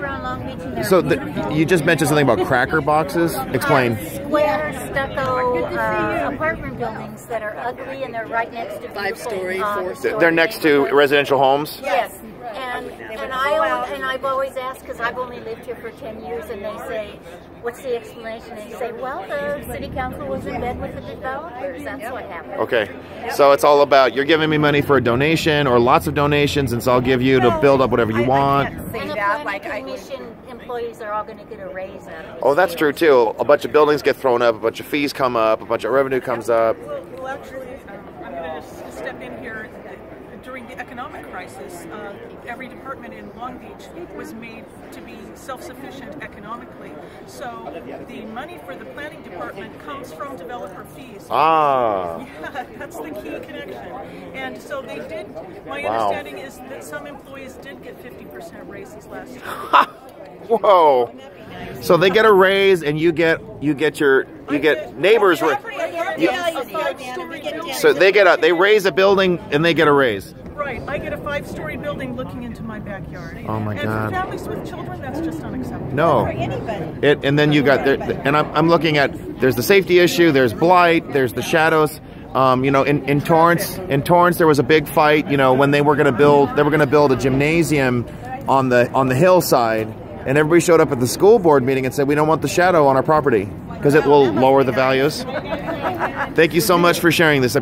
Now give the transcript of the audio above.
around Long Beach, and So you just mentioned something about cracker boxes. Explain. Square stucco apartment buildings that are ugly, and they're right next to 5-story, 4-story. They're next to residential homes. Yes, and I've always asked, because I've only lived here for 10 years, and they say, what's the explanation? And they say, well, the city council was in bed with the developers. That's what happened. Okay, so it's all about you're giving me money for a donation or lots of donations, and so I'll give you to build up whatever you want. And the planning commission employees are all going to get a raise out of it. Oh, that's true too. A bunch of buildings get thrown up, a bunch of fees come up, a bunch of revenue comes up. Well, actually, I'm going to step in here. During the economic crisis, every department in Long Beach was made to be self-sufficient economically. So the money for the planning department comes from developer fees. Ah. Yeah, that's the key connection. And so they did, my understanding is that some employees did get 50% raises last year. Whoa. So they get a raise, and you get neighbors. So they raise a building and they get a raise. Right, I get a 5-story building looking into my backyard. Oh my God! And for families with children, that's just unacceptable. No. For anybody. And then you got there, and I'm looking at, there's the safety issue, there's blight, there's the shadows. You know, in Torrance there was a big fight. You know, when they were going to build a gymnasium on the hillside, and everybody showed up at the school board meeting and said, we don't want the shadow on our property because it will lower the values. Thank you so much for sharing this.